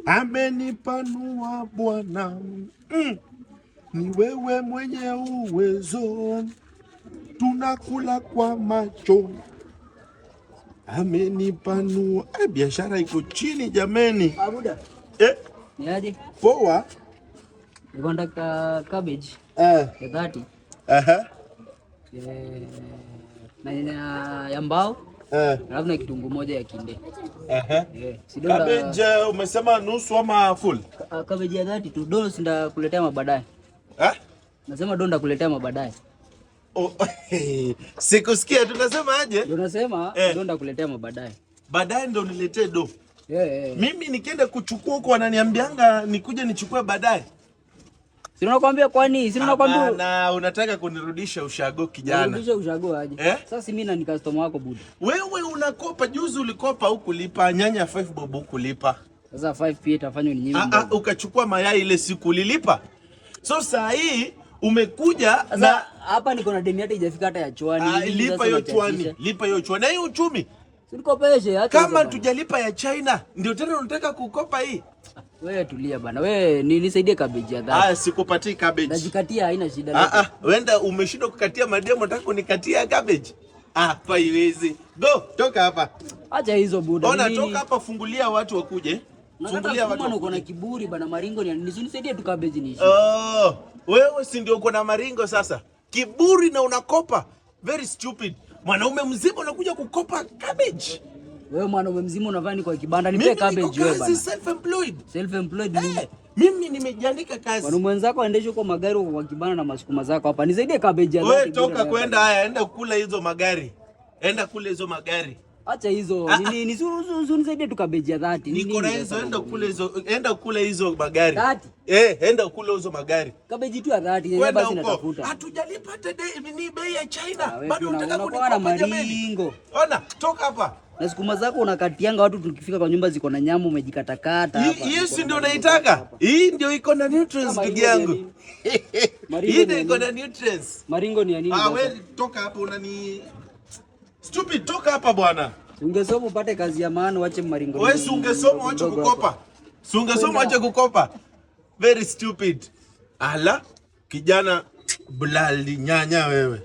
amenipanua Bwana. Ni wewe mwenye uwezo, tunakula kwa macho. Amenipanua. Biashara iko chini jameni. Abuda. Ni aje? Poa. Nataka cabbage. Ya 30. Na ya mbao. Alafu na kitunguu moja ya kinde. Cabbage umesema nusu ama full? Cabbage ya 30 tu. Dono sinda kuletea mabaadaye. Nasema donda kuletea mabaadaye. Sikusikia tunasema aje? Tunasema donda kuletea mabaadaye. Baadaye ndo niletee do. Mimi nikienda kuchukua huko wananiambianga nikuje nichukue baadaye. Si unakwambia kwani? Si unakwambia na unataka kunirudisha ushago kijana. Unirudisha ushago aje? Sasa mimi na ni customer wako buda. Wewe unakopa, juzi ulikopa huku lipa, nyanya 5 bob huku lipa. Sasa 5 pia itafanywa ni nyingi. Ukachukua mayai ile siku ulilipa. So saa hii umekuja na hapa niko na deni hata haijafika hata ya chwani. Lipa hiyo chwani. Lipa hiyo chwani. Na hii uchumi. Usikopeshe hata kama tujalipa ya China ndio tena unataka kukopa hii. Wewe tulia bana. Wewe nisaidie cabbage ya 30. Sikupatii cabbage. Najikatia haina shida. Wenda umeshindwa kukatia mademo, nataka kunikatia cabbage. Hapa iwezi. Go, toka hapa. Acha hizo buda. Ona toka hapa, fungulia watu wakuje. Fungulia watu. Mbona uko na kiburi bana? Maringo ni nisaidie tu cabbage niishi. Wewe si ndio uko na maringo sasa? Kiburi na unakopa. Very stupid. Mwanaume mzima unakuja kukopa cabbage. Wewe mwanaume mzima unavani kwa kibanda, nipe cabbage wewe bana. Self employed. Self employed nini? Mimi nimejiandika kazi. Mwanaume mwenzako aendeshe kwa magari huko kwa kibanda na masukuma zako hapa. Nisaidie cabbage ya 30. Wewe toka kwenda, haya enda kula hizo magari. Enda kula hizo magari. Acha hizo. Nisaidie tu cabbage ya 30. Niko na hizo, enda kula hizo magari. 30. Enda kula hizo magari. Cabbage tu ya 30 yenyewe basi natafuta. Hatujalipa hata ni bei ya China. Bado unataka kunikopa maringo. Ona, toka hapa. Na sukuma zako unakatianga watu, tukifika kwa nyumba ziko na nyama umejikatakata hapa. Hii si ndio unaitaka? Hii ndio iko na nutrients ndugu yangu. Hii ndio iko na nutrients. Maringo ni ya nini? Wewe toka hapa, unani stupid, toka hapa bwana. Ungesoma upate kazi ya maana, uache maringo. Wewe si ungesoma uache kukopa. Si ungesoma uache kukopa. Very stupid. Ala, kijana blali nyanya wewe.